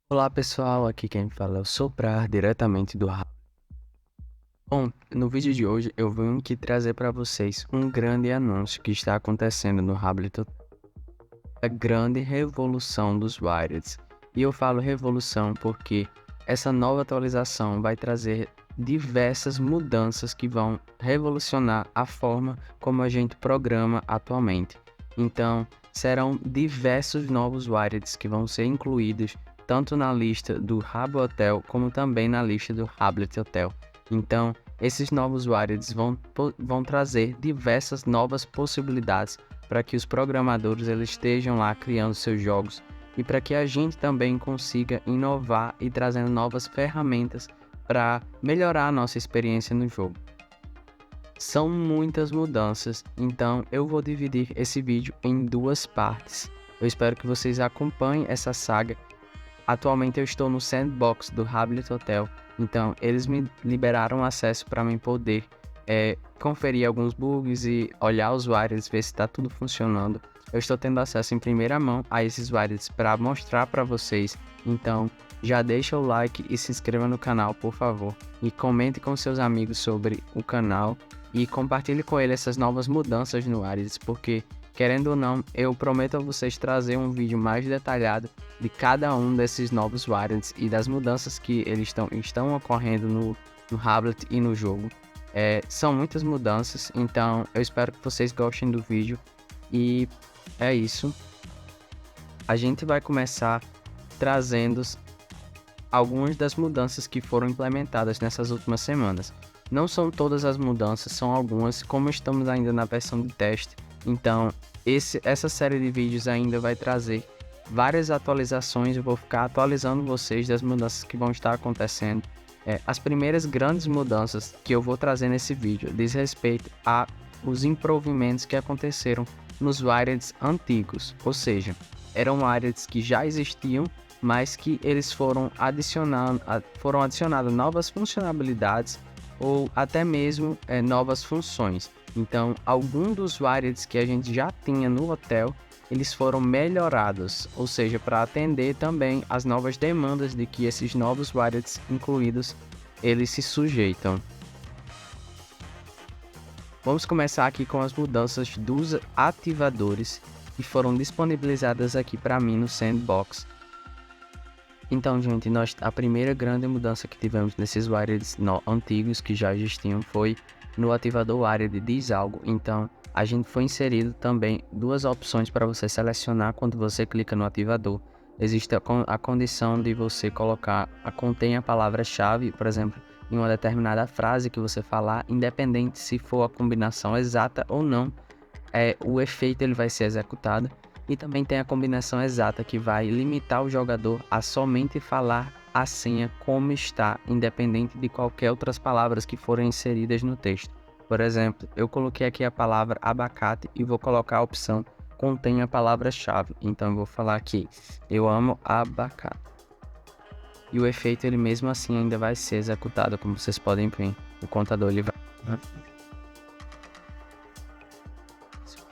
Olá pessoal, aqui quem fala é o Soprar, diretamente do Rabo. Bom, no vídeo de hoje eu venho aqui trazer para vocês um grande anúncio que está acontecendo no Rablet, a grande revolução dos Wireds. E eu falo revolução porque essa nova atualização vai trazer diversas mudanças que vão revolucionar a forma como a gente programa atualmente. Então, serão diversos novos Wireds que vão ser incluídos tanto na lista do Rabo Hotel como também na lista do Rablet Hotel. Então, esses novos Wireds vão trazer diversas novas possibilidades para que os programadores eles estejam lá criando seus jogos e para que a gente também consiga inovar e trazendo novas ferramentas para melhorar a nossa experiência no jogo. São muitas mudanças, então eu vou dividir esse vídeo em duas partes. Eu espero que vocês acompanhem essa saga. Atualmente eu estou no sandbox do Rablet Hotel, então eles me liberaram acesso para mim poder conferir alguns bugs e olhar os wireless, ver se está tudo funcionando. Eu estou tendo acesso em primeira mão a esses wireless para mostrar para vocês, então já deixa o like e se inscreva no canal, por favor, e comente com seus amigos sobre o canal e compartilhe com ele essas novas mudanças no wireless, porque querendo ou não, eu prometo a vocês trazer um vídeo mais detalhado de cada um desses novos variants e das mudanças que eles estão ocorrendo no Rablet e no jogo. São muitas mudanças, então eu espero que vocês gostem do vídeo e é isso. A gente vai começar trazendo algumas das mudanças que foram implementadas nessas últimas semanas. Não são todas as mudanças, são algumas, como estamos ainda na versão de teste, então essa série de vídeos ainda vai trazer várias atualizações. Eu vou ficar atualizando vocês das mudanças que vão estar acontecendo. As primeiras grandes mudanças que eu vou trazer nesse vídeo diz respeito a os improvimentos que aconteceram nos wireless antigos, ou seja, eram wireless que já existiam, mas que eles foram adicionadas novas funcionalidades ou até mesmo novas funções. Então, alguns dos wireless que a gente já tinha no hotel, eles foram melhorados, ou seja, para atender também as novas demandas de que esses novos wireless incluídos, eles se sujeitam. Vamos começar aqui com as mudanças dos ativadores que foram disponibilizadas aqui para mim no Sandbox. Então, gente, a primeira grande mudança que tivemos nesses wireless antigos que já existiam foi no ativador Wired diz algo. Então, a gente foi inserido também duas opções para você selecionar quando você clica no ativador. Existe a condição de você colocar, contém a palavra-chave, por exemplo, em uma determinada frase que você falar, independente se for a combinação exata ou não, o efeito ele vai ser executado. E também tem a combinação exata que vai limitar o jogador a somente falar a senha como está, independente de qualquer outras palavras que forem inseridas no texto. Por exemplo, eu coloquei aqui a palavra abacate e vou colocar a opção contém a palavra-chave. Então eu vou falar aqui, eu amo abacate. E o efeito ele mesmo assim ainda vai ser executado, como vocês podem ver. O contador ele vai...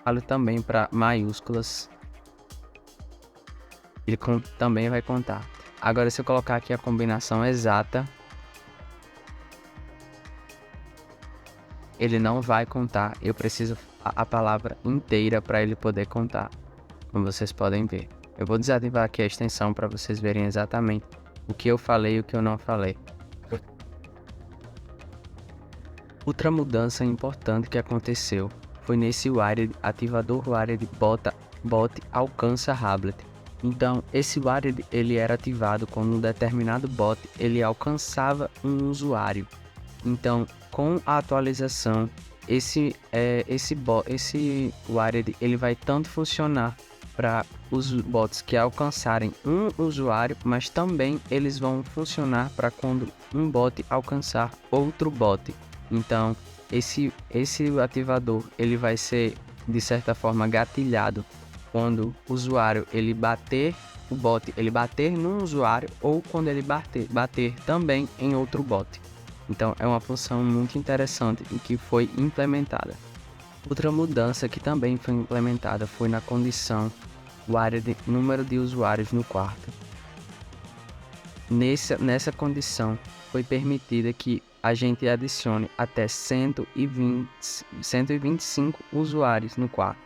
Falo também para maiúsculas. Ele também vai contar. Agora, se eu colocar aqui a combinação exata, ele não vai contar. Eu preciso a palavra inteira para ele poder contar, como vocês podem ver. Eu vou desativar aqui a extensão para vocês verem exatamente o que eu falei e o que eu não falei. Outra mudança importante que aconteceu foi nesse wired, ativador wired bot alcança Rablet. Então, esse wired ele era ativado quando um determinado bot ele alcançava um usuário. Então, com a atualização, esse wired ele vai tanto funcionar para os bots que alcançarem um usuário, mas também eles vão funcionar para quando um bot alcançar outro bot. Então, esse ativador ele vai ser de certa forma gatilhado quando o usuário ele bater o bot, ele bater num usuário ou quando ele bater também em outro bot. Então é uma função muito interessante e que foi implementada. Outra mudança que também foi implementada foi na condição wired número de usuários no quarto. Nessa condição, foi permitida que a gente adicione até 125 usuários no quarto.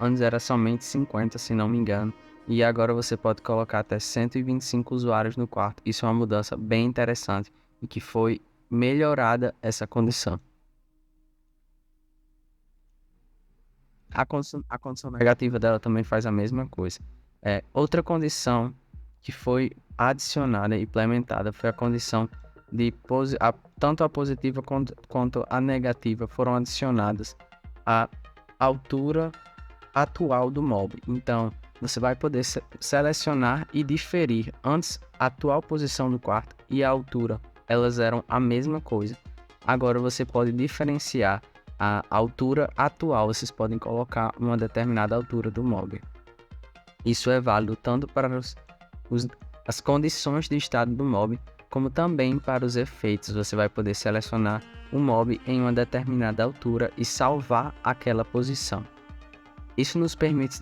Antes era somente 50, se não me engano. E agora você pode colocar até 125 usuários no quarto. Isso é uma mudança bem interessante e que foi melhorada essa condição. A condição negativa dela também faz a mesma coisa. Outra condição que foi adicionada e implementada foi a condição de tanto a positiva quanto a negativa foram adicionadas à altura atual do mob. Então, você vai poder selecionar e diferir. Antes, a atual posição do quarto e a altura, elas eram a mesma coisa. Agora você pode diferenciar a altura atual, vocês podem colocar uma determinada altura do mob. Isso é válido tanto para as condições de estado do mob, como também para os efeitos. Você vai poder selecionar um mob em uma determinada altura e salvar aquela posição. Isso nos permite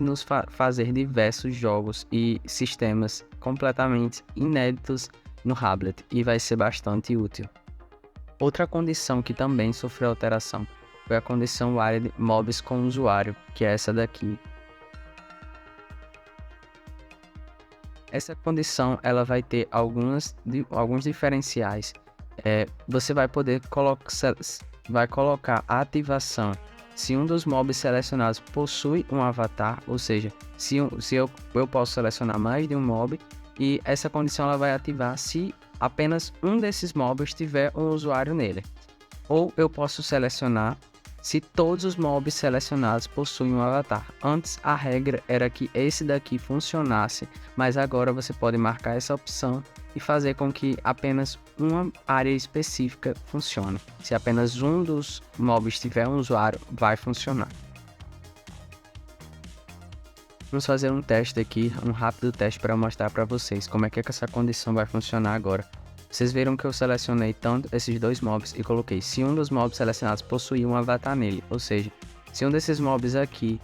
fazer diversos jogos e sistemas completamente inéditos no Rablet e vai ser bastante útil. Outra condição que também sofreu alteração foi a condição Wired Mobs com usuário, que é essa daqui. Essa condição ela vai ter alguns diferenciais. Você vai poder colocar a ativação se um dos mobs selecionados possui um avatar, ou seja, se eu posso selecionar mais de um mob, e essa condição ela vai ativar se apenas um desses mobs tiver um usuário nele. Ou eu posso selecionar se todos os mobs selecionados possuem um avatar. Antes a regra era que esse daqui funcionasse, mas agora você pode marcar essa opção e fazer com que apenas uma área específica funcione. Se apenas um dos mobs tiver um usuário, vai funcionar. Vamos fazer um teste aqui, um rápido teste para mostrar para vocês como é que essa condição vai funcionar agora. Vocês viram que eu selecionei tanto esses dois mobs e coloquei se um dos mobs selecionados possuir um avatar nele, ou seja, se um desses mobs aqui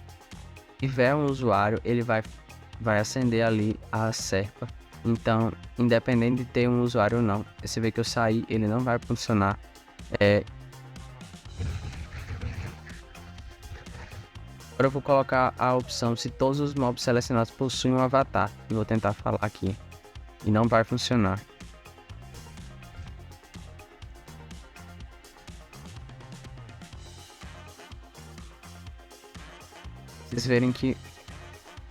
tiver um usuário, ele vai acender ali a serpa. Então, independente de ter um usuário ou não, você vê que eu saí, ele não vai funcionar. Agora eu vou colocar a opção se todos os mobs selecionados possuem um avatar. E vou tentar falar aqui. E não vai funcionar. Vocês verem que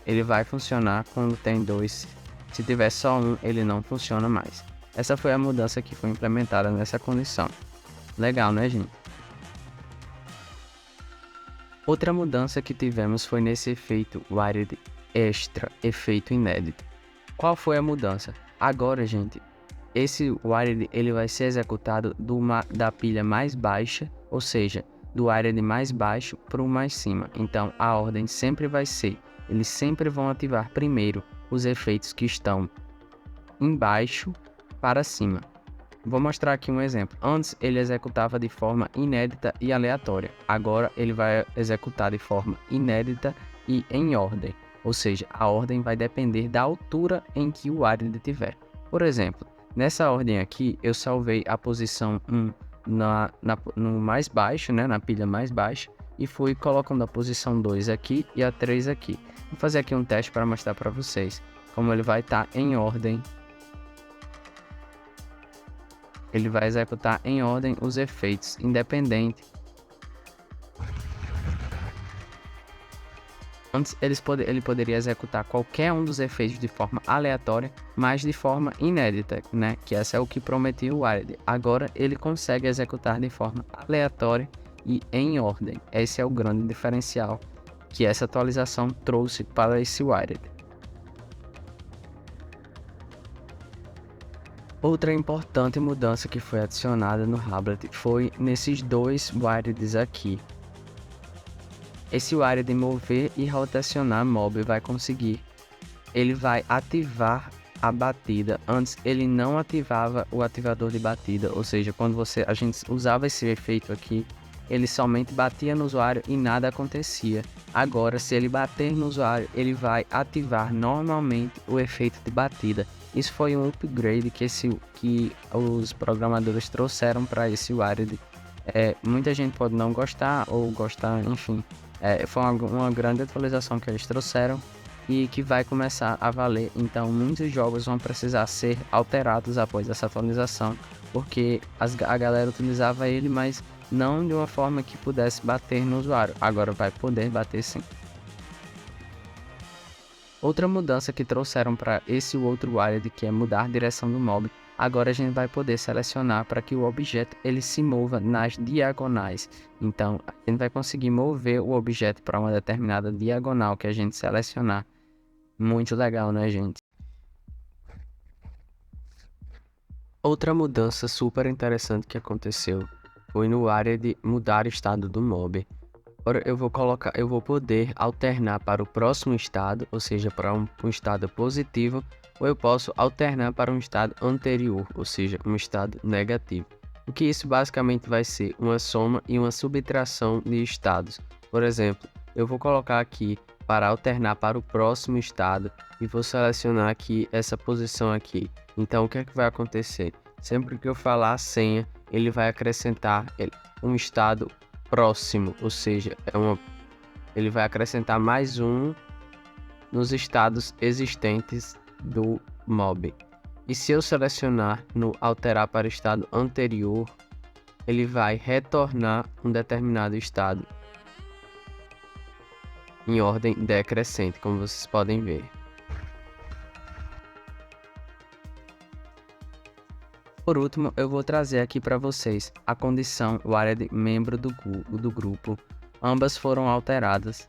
ele vai funcionar quando tem dois. Se tiver só um, ele não funciona mais. Essa foi a mudança que foi implementada nessa condição. Legal, né, gente? Outra mudança que tivemos foi nesse efeito Wired Extra, efeito inédito. Qual foi a mudança? Agora, gente, esse Wired ele vai ser executado da pilha mais baixa, ou seja, do Wired mais baixo para o mais cima. Então, a ordem sempre vai ser, eles sempre vão ativar primeiro os efeitos que estão embaixo para cima. Vou mostrar aqui um exemplo. Antes ele executava de forma inédita e aleatória. Agora ele vai executar de forma inédita e em ordem. Ou seja, a ordem vai depender da altura em que o Wired estiver. Por exemplo, nessa ordem aqui eu salvei a posição 1 no mais baixo, né, na pilha mais baixa, e fui colocando a posição 2 aqui e a 3 aqui. Vou fazer aqui um teste para mostrar para vocês como ele vai estar em ordem. Ele vai executar em ordem os efeitos, independente. Antes ele poderia executar qualquer um dos efeitos de forma aleatória, mas de forma inédita, né? Que essa é o que prometia o Wired. Agora ele consegue executar de forma aleatória e em ordem. Esse é o grande diferencial que essa atualização trouxe para esse Wired. Outra importante mudança que foi adicionada no Rablet foi nesses dois Wireds aqui. Esse Wired de mover e rotacionar mob vai conseguir. Ele vai ativar a batida. Antes ele não ativava o ativador de batida, ou seja, quando a gente usava esse efeito aqui, ele somente batia no usuário e nada acontecia. Agora, se ele bater no usuário, ele vai ativar normalmente o efeito de batida Isso foi um upgrade que os programadores trouxeram para esse Wired. Muita gente pode não gostar ou gostar, enfim. Foi uma grande atualização que eles trouxeram e que vai começar a valer. Então muitos jogos vão precisar ser alterados após essa atualização, porque a galera utilizava ele, mas não de uma forma que pudesse bater no usuário. Agora vai poder bater sim. Outra mudança que trouxeram para esse outro Wired, que é mudar a direção do mob. Agora a gente vai poder selecionar para que o objeto ele se mova nas diagonais. Então a gente vai conseguir mover o objeto para uma determinada diagonal que a gente selecionar. Muito legal, né, gente? Outra mudança super interessante que aconteceu foi no área de mudar o estado do mob. Agora eu vou poder alternar para o próximo estado, ou seja, para um estado positivo, ou eu posso alternar para um estado anterior, ou seja, um estado negativo. O que isso basicamente vai ser uma soma e uma subtração de estados. Por exemplo, eu vou colocar aqui para alternar para o próximo estado e vou selecionar aqui essa posição aqui. Então o que é que vai acontecer? Sempre que eu falar a senha, ele vai acrescentar um estado próximo, ou seja, ele vai acrescentar mais um nos estados existentes do mob. E se eu selecionar no alterar para o estado anterior, ele vai retornar um determinado estado em ordem decrescente, como vocês podem ver. Por último, eu vou trazer aqui para vocês a condição Wired membro do grupo. Ambas foram alteradas,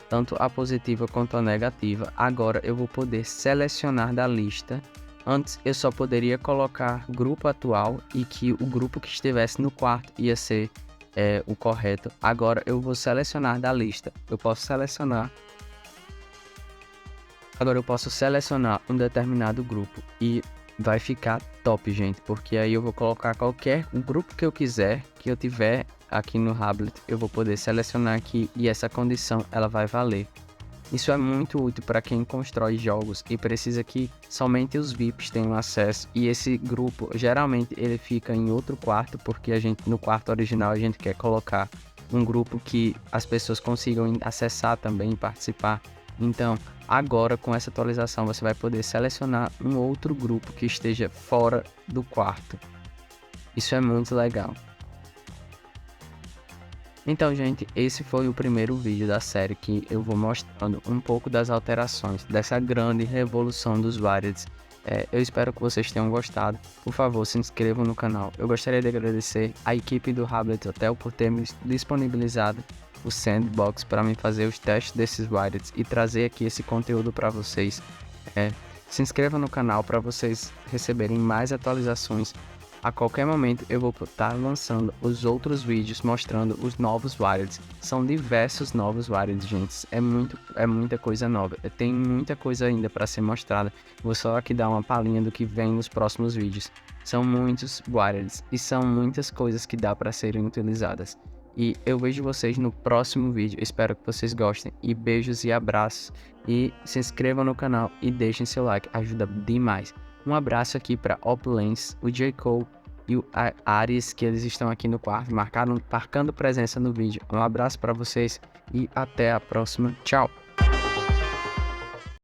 tanto a positiva quanto a negativa. Agora eu vou poder selecionar da lista. Antes eu só poderia colocar grupo atual e que o grupo que estivesse no quarto ia ser o correto. Agora eu vou selecionar da lista. Agora eu posso selecionar um determinado grupo e vai ficar top, gente, porque aí eu vou colocar qualquer grupo que eu quiser, que eu tiver aqui no Hablet, eu vou poder selecionar aqui e essa condição ela vai valer. Isso é muito útil para quem constrói jogos e precisa que somente os VIPs tenham acesso, e esse grupo geralmente ele fica em outro quarto, porque no quarto original a gente quer colocar um grupo que as pessoas consigam acessar também e participar. Então agora com essa atualização você vai poder selecionar um outro grupo que esteja fora do quarto. Isso é muito legal. Então, gente, esse foi o primeiro vídeo da série que eu vou mostrando um pouco das alterações, dessa grande revolução dos Wareds. Eu espero que vocês tenham gostado. Por favor, se inscrevam no canal. Eu gostaria de agradecer a equipe do Hablet Hotel por ter me disponibilizado o sandbox para me fazer os testes desses Wareds e trazer aqui esse conteúdo para vocês. Se inscreva no canal para vocês receberem mais atualizações. A qualquer momento eu vou estar lançando os outros vídeos mostrando os novos Wareds. São diversos novos Wareds, gente. É muita coisa nova. Tem muita coisa ainda para ser mostrada. Vou só aqui dar uma palhinha do que vem nos próximos vídeos. São muitos Wareds e são muitas coisas que dá para serem utilizadas. E eu vejo vocês no próximo vídeo. Espero que vocês gostem. E beijos e abraços. E se inscrevam no canal e deixem seu like. Ajuda demais. Um abraço aqui para Opulence, o J. Cole e o Ares, que eles estão aqui no quarto, marcando presença no vídeo. Um abraço para vocês e até a próxima. Tchau!